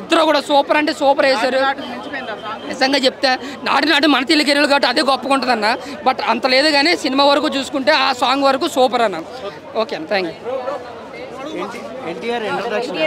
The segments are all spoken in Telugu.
ఇద్దరు కూడా సూపర్ అంటే సూపర్ వేశారు. నిజంగా చెప్తే నాటి మన తెలుగు హీరోలు కాబట్టి అదే గొప్పగా ఉంటుంది అన్న. బట్ అంత లేదు కానీ సినిమా వరకు చూసుకుంటే ఆ సాంగ్ వరకు సూపర్ అన్న. ఓకే అన్న, థ్యాంక్ యూ. ఎన్టీఆర్ ఇంట్రడక్షన్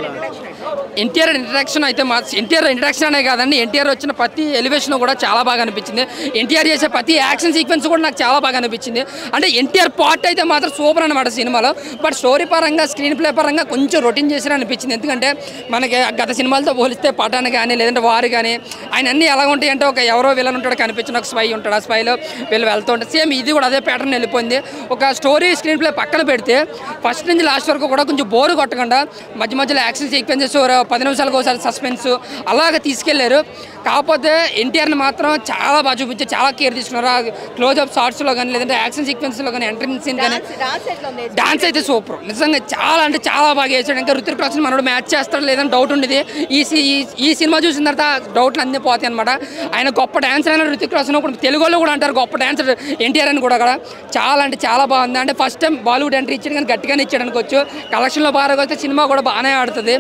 అయితే ఎన్టీఆర్ ఇంట్రడక్షన్ అనే కాదండి, ఎన్టీఆర్ వచ్చిన ప్రతి ఎలివేషన్ కూడా చాలా బాగా అనిపించింది. ఎన్టీఆర్ చేసే ప్రతి యాక్షన్ సీక్వెన్స్ కూడా నాకు చాలా బాగా అనిపించింది. అంటే ఎన్టీఆర్ పార్ట్ అయితే మాత్రం సూపర్ అనమాట సినిమాలో. బట్ స్టోరీ పరంగా స్క్రీన్ ప్లే పరంగా కొంచెం రొటీన్ చేసిన అనిపించింది. ఎందుకంటే మనకి గత సినిమాలతో పోలిస్తే పఠాన్ కానీ లేదంటే వారు కానీ ఆయన అన్నీ ఎలా ఉంటాయి అంటే ఒక ఎవరో విలన్ ఉంటాడు కనిపించిన ఒక స్పై ఉంటాడు, ఆ స్పైలో వీళ్ళు వెళ్తూ ఉంటారు. సేమ్ ఇది కూడా అదే ప్యాటర్న్ వెళ్ళిపోయింది. ఒక స్టోరీ స్క్రీన్ ప్లే పక్కన పెడితే ఫస్ట్ నుంచి లాస్ట్ వరకు కూడా కొంచెం బోరు కొట్టకుండా మధ్య మధ్యలో యాక్షన్ సీక్వెన్సెస్ 10 నిమిషాలకు ఒకసారి సస్పెన్స్ అలాగే తీసుకెళ్లారు. కాకపోతే ఎన్టీఆర్ని మాత్రం చాలా బాగా చూపించి చాలా కేర్ తీసుకున్నారు. క్లోజ్అప్ షార్ట్స్లో కానీ లేదంటే యాక్షన్ సీక్వెన్స్లో కానీ ఎంట్రన్స్ సీన్ కానీ డాన్స్ అయితే సూపర్. నిజంగా చాలా అంటే చాలా బాగా వేసాడు. ఇంకా రుతిక్ రోషన్ మనోడు మ్యాచ్ చేస్తాడు లేదని డౌట్ ఉండేది. ఈ సినిమా చూసిన తర్వాత డౌట్లు అన్నీ పోతాయి అనమాట. ఆయన గొప్ప డాన్సర్ అయిన రుతిక్ రోషన్ ఇప్పుడు తెలుగులో కూడా అంటారు గొప్ప డాన్సర్ ఎన్టీఆర్ అని కూడా. చాలా అంటే చాలా బాగుంది. అంటే ఫస్ట్ టైం బాలీవుడ్ ఎంట్రీ ఇచ్చాడు కానీ గట్టిగానే ఇచ్చాడు అనుకోవచ్చు. కలెక్షన్లో బాగా వస్తే సినిమా కూడా బాగానే ఆడుతుంది.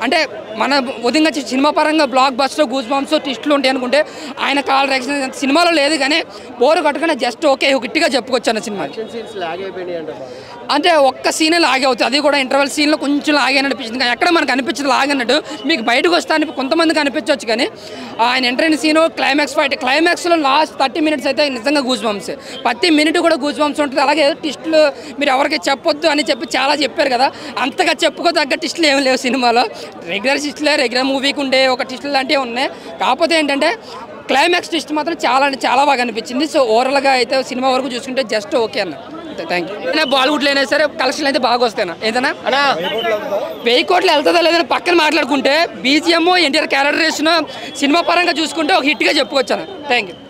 అంటే మన ఉదయంగా సినిమా పరంగా బ్లాక్ బస్టర్ గూస్ బాంబ్స్ ట్విస్టులు ఉంటాయి అనుకుంటే ఆయన కాల్ రియాక్షన్ సినిమాలో లేదు కానీ బోరు కట్టుకుని జస్ట్ ఓకే గట్టిగా చెప్పుకోవచ్చు అన్న సినిమా. అంటే ఒక్క సీనే లాగే అవుతుంది, అది కూడా ఇంటర్వెల్ సీన్లో కొంచెం లాగే అనిపించింది. కానీ ఎక్కడ మనకు అనిపించదు లాగన్నట్టు. మీకు బయటకు వస్తే కొంతమందికి అనిపించవచ్చు కానీ ఆయన ఎంటర్ అయిన సీను క్లైమాక్స్ ఫైట్ క్లైమాక్స్లో లాస్ట్ 30 మినిట్స్ అయితే నిజంగా గూస్ బంప్స్. ప్రతి మినిట్ కూడా గూస్ బంప్స్ ఉంటుంది. అలాగే ట్విస్టులు మీరు ఎవరికి చెప్పొద్దు అని చెప్పి చాలా చెప్పారు కదా, అంతగా చెప్పుకోదగ్గ ట్విస్టులు ఏమి లేవు సినిమాలో. రెగ్యులర్ మూవీకి ఉండే ఒక ట్విస్టులు లాంటివి ఉన్నాయి. కాకపోతే ఏంటంటే క్లైమాక్స్ ట్విస్ట్ మాత్రం చాలా అంటే చాలా బాగా అనిపించింది. సో ఓవరాల్గా అయితే సినిమా వరకు చూసుకుంటే జస్ట్ ఓకే అన్న. Thank you. బాలీవుడ్లో అయినా సరే కలెక్షన్ అయితే బాగా వస్తాయి. ఏదైనా 1000 కోట్లు వెళ్తుందా లేదని పక్కన మాట్లాడుకుంటే బీజిఎం ఎన్టీఆర్ క్యారెక్టరేషన్ సినిమా పరంగా చూసుకుంటే ఒక హిట్గా చెప్పుకోవచ్చు అన్న. Thank you.